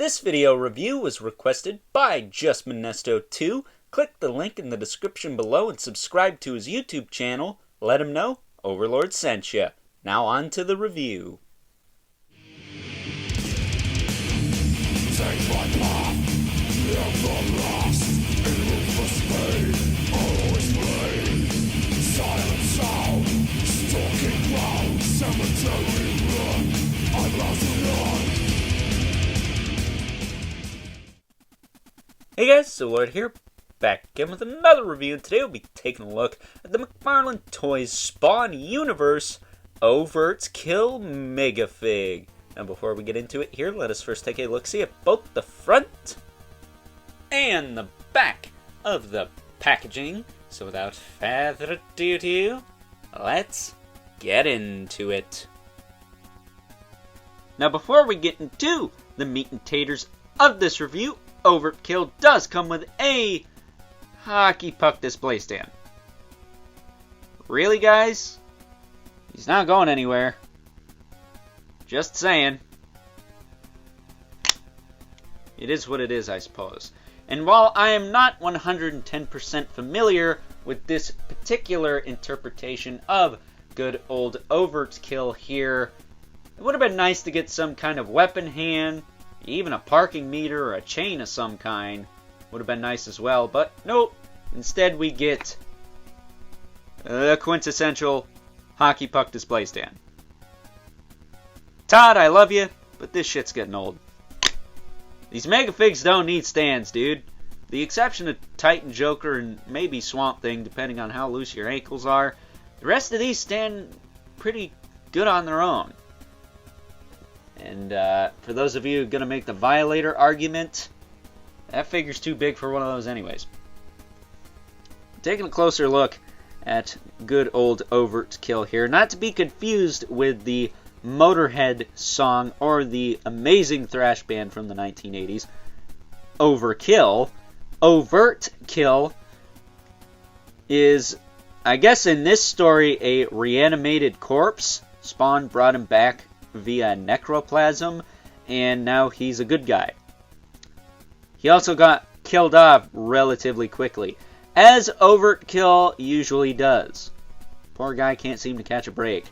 This video review was requested by JustMonesto2. Click the link in the description below and subscribe to his YouTube channel. Let him know Overlord sent ya. Now on to the review. Take my path, never lost, in for speed, always bleed. Silent sound, stalking ground, cemetery run, I'm lost alone. Hey guys, so Lord here, back again with another review. Today we'll be taking a look at the McFarlane Toys Spawn Universe Overtkill Megafig. Now before we get into it here, let us first take a look-see at both the front and the back of the packaging. So without further ado, let's get into it. Now before we get into the meat and taters of this review, Overtkill does come with a hockey puck display stand. Really, guys? He's not going anywhere. Just saying. It is what it is, I suppose. And while I am not 110% familiar with this particular interpretation of good old Overtkill here, it would have been nice to get some kind of weapon hand, even a parking meter or a chain of some kind. Would have been nice as well, but nope. Instead we get a quintessential hockey puck display stand. Todd, I love you, but this shit's getting old. These Megafigs don't need stands, dude. The exception of Titan Joker and maybe Swamp Thing, depending on how loose your ankles are. The rest of these stand pretty good on their own. And for those of you going to make the Violator argument, that figure's too big for one of those anyways. Taking a closer look at good old Overtkill here, not to be confused with the Motorhead song or the amazing thrash band from the 1980s, Overkill. Overtkill is, I guess in this story, a reanimated corpse. Spawn brought him back via necroplasm, and now he's a good guy. He also got killed off relatively quickly, as Overtkill usually does. Poor guy can't seem to catch a break.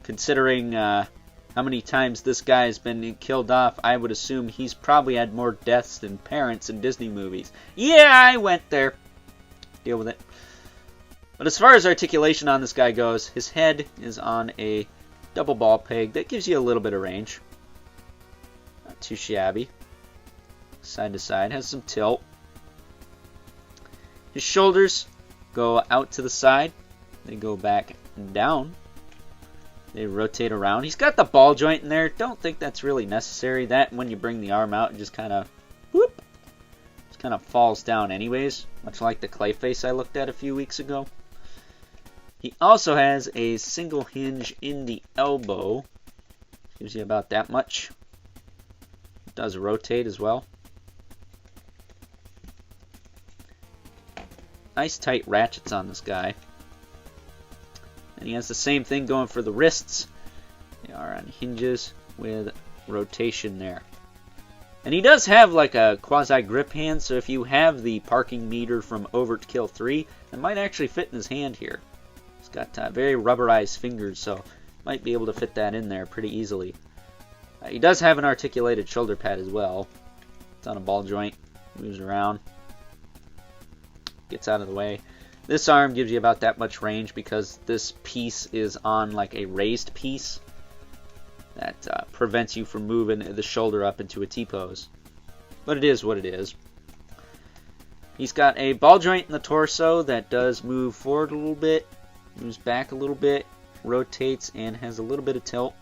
Considering how many times this guy has been killed off, I would assume he's probably had more deaths than parents in Disney movies. Yeah, I went there. Deal with it. But as far as articulation on this guy goes, his head is on a double ball peg. That gives you a little bit of range. Not too shabby. Side to side, has some tilt. His shoulders go out to the side. They go back and down. They rotate around. He's got the ball joint in there. Don't think that's really necessary. That, when you bring the arm out, it just kind of, whoop, just kind of falls down anyways. Much like the clay face I looked at a few weeks ago. He also has a single hinge in the elbow. Gives you about that much. It does rotate as well. Nice tight ratchets on this guy. And he has the same thing going for the wrists. They are on hinges with rotation there. And he does have like a quasi grip hand, so if you have the parking meter from Overtkill 3, it might actually fit in his hand here. He's got very rubberized fingers, so might be able to fit that in there pretty easily. He does have an articulated shoulder pad as well. It's on a ball joint, moves around, gets out of the way. This arm gives you about that much range because this piece is on like a raised piece that prevents you from moving the shoulder up into a T-pose. But it is what it is. He's got a ball joint in the torso that does move forward a little bit, moves back a little bit, rotates, and has a little bit of tilt.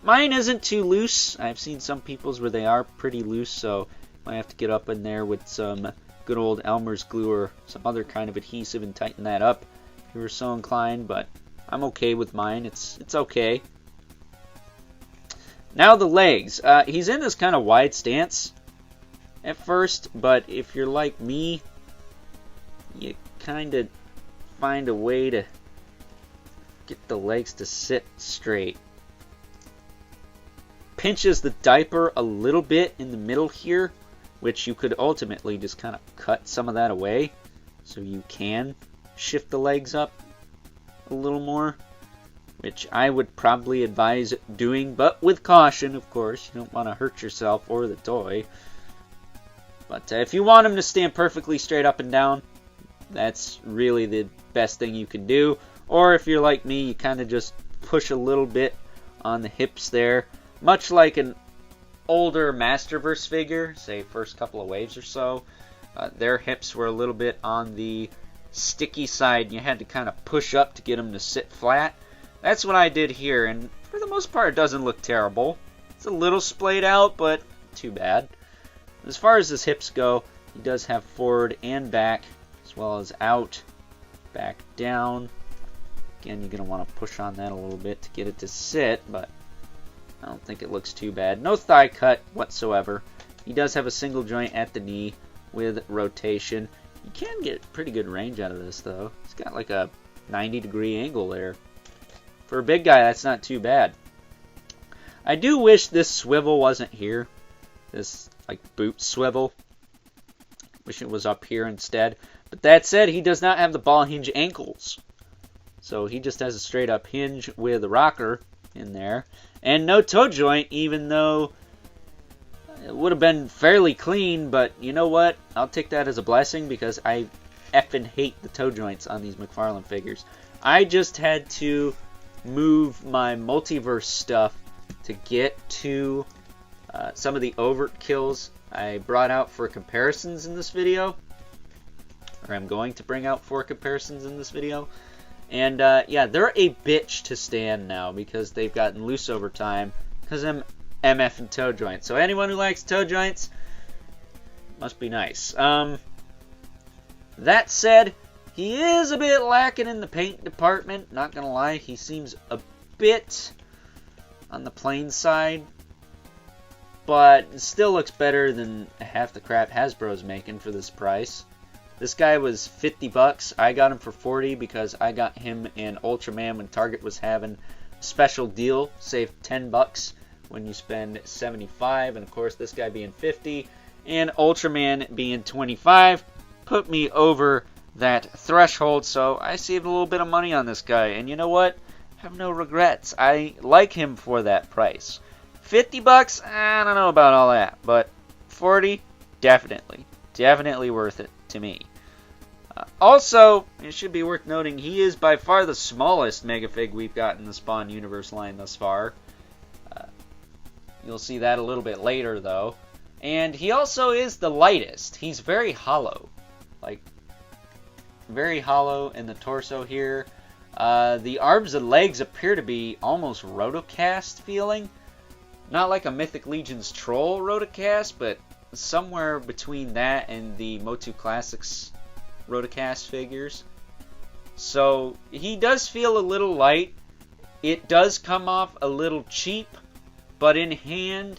Mine isn't too loose. I've seen some people's where they are pretty loose, so might have to get up in there with some good old Elmer's glue or some other kind of adhesive and tighten that up if you were so inclined, but I'm okay with mine. It's okay. Now the legs. He's in this kind of wide stance at first, but if you're like me, you kind of find a way to get the legs to sit straight. pinches the diaper a little bit in the middle here, which you could ultimately just kind of cut some of that away so you can shift the legs up a little more, which I would probably advise doing, but with caution, of course. You don't want to hurt yourself or the toy. But if you want him to stand perfectly straight up and down, that's really the best thing you can do. Or if you're like me, you kind of just push a little bit on the hips there, much like an older Masterverse figure, say first couple of waves or so. Their hips were a little bit on the sticky side, and you had to kind of push up to get them to sit flat. That's what I did here, and for the most part it doesn't look terrible. It's a little splayed out, but too bad. As far as his hips go, he does have forward and back, as well as out, back, down. Again, you're going to want to push on that a little bit to get it to sit, but I don't think it looks too bad. No thigh cut whatsoever. He does have a single joint at the knee with rotation. You can get pretty good range out of this, though. It's got like a 90-degree angle there. For a big guy, that's not too bad. I do wish this swivel wasn't here. This like boot swivel. Wish it was up here instead. But that said, he does not have the ball hinge ankles. So he just has a straight up hinge with a rocker in there. And no toe joint, even though it would have been fairly clean. But you know what? I'll take that as a blessing because I effing hate the toe joints on these McFarlane figures. I just had to move my multiverse stuff to get to some of the Overtkills I brought out for comparisons in this video, or I'm going to bring out for comparisons in this video. And yeah, they're a bitch to stand now because they've gotten loose over time because I'm MF and toe joints. So anyone who likes toe joints, must be nice. That said, he is a bit lacking in the paint department, not gonna lie. He seems a bit on the plain side, but it still looks better than half the crap Hasbro's making for this price. This guy was 50 bucks. I got him for 40 because I got him in Ultraman when Target was having a special deal. Save 10 bucks when you spend 75, and of course this guy being 50 and Ultraman being 25 put me over that threshold, so I saved a little bit of money on this guy, and you know what? I have no regrets. I like him for that price. 50 bucks, I don't know about all that, but 40, definitely worth it to me. Also, it should be worth noting, he is by far the smallest Megafig we've got in the Spawn Universe line thus far. You'll see that a little bit later, though. And he also is the lightest. He's very hollow. Like, very hollow in the torso here. The arms and legs appear to be almost rotocast feeling. Not like a Mythic Legion's Troll rotocast, but somewhere between that and the Motu Classics rotocast figures. So he does feel a little light. It does come off a little cheap, but in hand,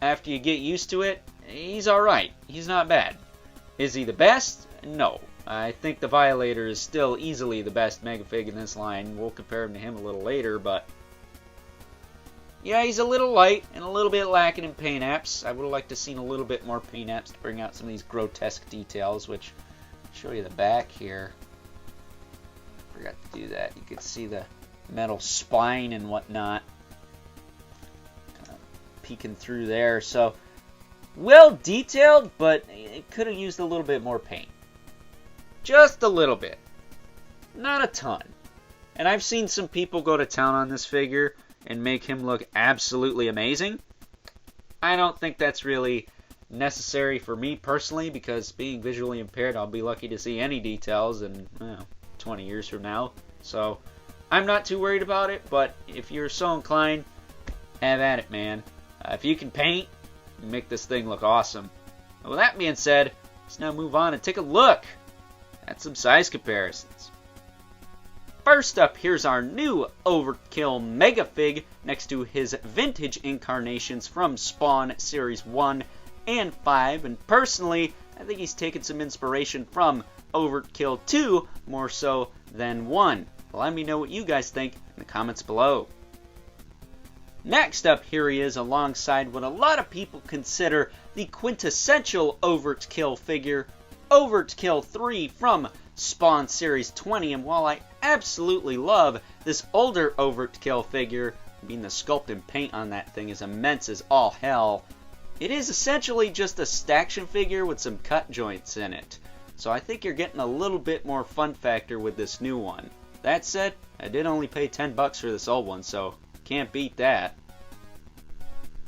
after you get used to it, he's alright. He's not bad. Is he the best? No. I think the Violator is still easily the best Megafig in this line. We'll compare him to him a little later, but yeah, he's a little light and a little bit lacking in paint apps. I would have liked to have seen a little bit more paint apps to bring out some of these grotesque details, which I'll show you the back here. Forgot to do that. You could see the metal spine and whatnot kind of peeking through there. So, well detailed, but it could have used a little bit more paint. Just a little bit. Not a ton. And I've seen some people go to town on this figure and make him look absolutely amazing. I don't think that's really necessary for me personally, because being visually impaired, I'll be lucky to see any details in 20 years from now. So I'm not too worried about it, but if you're so inclined, have at it, man. If you can paint, make this thing look awesome. And with that being said, let's now move on and take a look at some size comparisons. First up, here's our new Overkill Megafig next to his vintage incarnations from Spawn Series 1 and 5. And personally, I think he's taken some inspiration from Overkill 2 more so than 1. Let me know what you guys think in the comments below. Next up, here he is alongside what a lot of people consider the quintessential Overtkill figure, Overtkill 3 from Spawn Series 20. And while I absolutely love this older Overtkill figure, I mean the sculpt and paint on that thing is immense as all hell, it is essentially just a staction figure with some cut joints in it. So I think you're getting a little bit more fun factor with this new one. That said, I did only pay $10 for this old one, so can't beat that.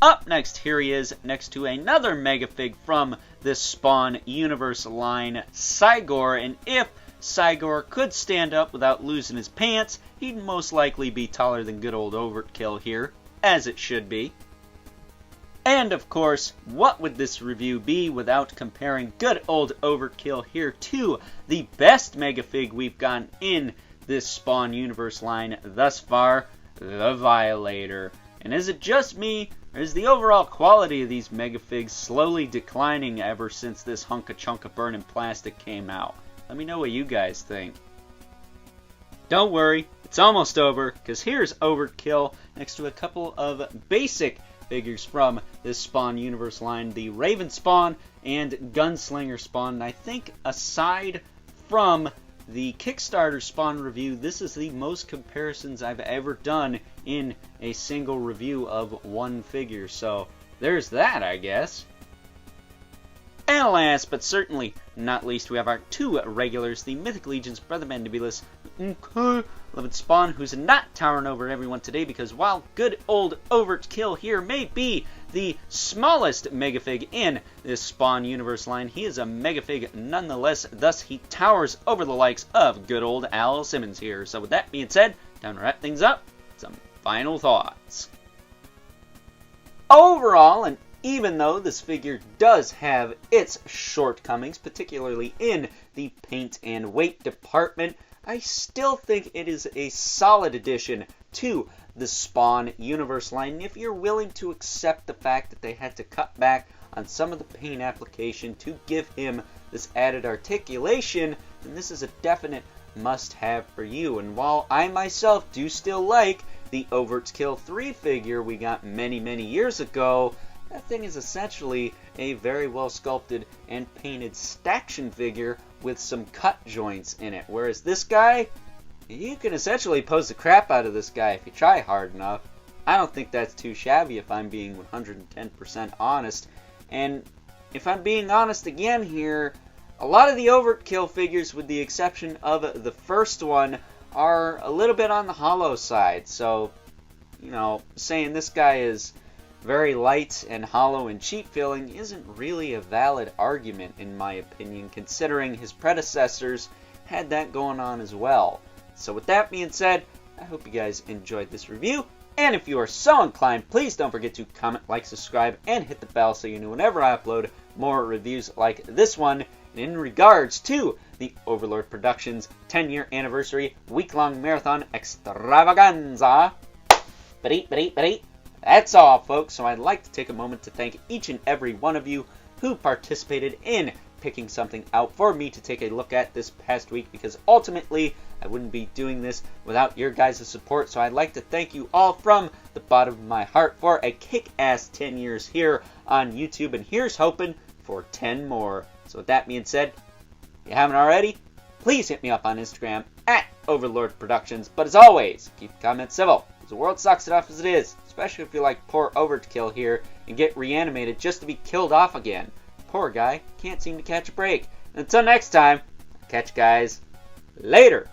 Up next, here he is next to another Megafig from this Spawn universe line, Cygor. And if Cygor could stand up without losing his pants, he'd most likely be taller than good old Overtkill here, as it should be. And of course, what would this review be without comparing good old Overtkill here to the best Megafig we've gotten in this Spawn universe line thus far, the Violator. And is it just me, or is the overall quality of these Megafigs slowly declining ever since this chunk of burning plastic came out? Let me know what you guys think. Don't worry, it's almost over, because here's Overtkill next to a couple of basic figures from this Spawn universe line, the Raven Spawn and Gunslinger Spawn. And I think aside from the Kickstarter Spawn review, this is the most comparisons I've ever done in a single review of one figure. So there's that, I guess. And last but certainly not least, we have our two regulars, the Mythic Legion's Brother Mandibulus, Loved Spawn, who's not towering over everyone today because while good old Overtkill here may be the smallest Megafig in this Spawn universe line, he is a Megafig nonetheless, thus he towers over the likes of good old Al Simmons here. So with that being said, time to wrap things up, some final thoughts. Overall, and even though this figure does have its shortcomings, particularly in the paint and weight department, I still think it is a solid addition to the Spawn universe line. If you're willing to accept the fact that they had to cut back on some of the paint application to give him this added articulation, then this is a definite must-have for you. And while I myself do still like the Overtkill 3 figure we got many years ago, that thing is essentially a very well sculpted and painted staction figure with some cut joints in it. Whereas this guy, you can essentially pose the crap out of this guy if you try hard enough. I don't think that's too shabby if I'm being 110% honest. And if I'm being honest again here, a lot of the Overtkill figures, with the exception of the first one, are a little bit on the hollow side. So, you know, saying this guy is very light and hollow and cheap feeling isn't really a valid argument in my opinion, considering his predecessors had that going on as well. So with that being said, I hope you guys enjoyed this review, and if you are so inclined, please don't forget to comment, like, subscribe, and hit the bell so you know whenever I upload more reviews like this one. And in regards to the Overlord Productions 10-year anniversary week-long marathon extravaganza, that's all, folks. So I'd like to take a moment to thank each and every one of you who participated in picking something out for me to take a look at this past week, because ultimately I wouldn't be doing this without your guys' support. So I'd like to thank you all from the bottom of my heart for a kick-ass 10 years here on YouTube, and here's hoping for 10 more. So with that being said, if you haven't already, please hit me up on Instagram at Overlord Productions. But as always, keep the comments civil, because the world sucks enough as it is, especially if you're like poor Overtkill here and get reanimated just to be killed off again. Poor guy, can't seem to catch a break. Until next time, catch you guys later.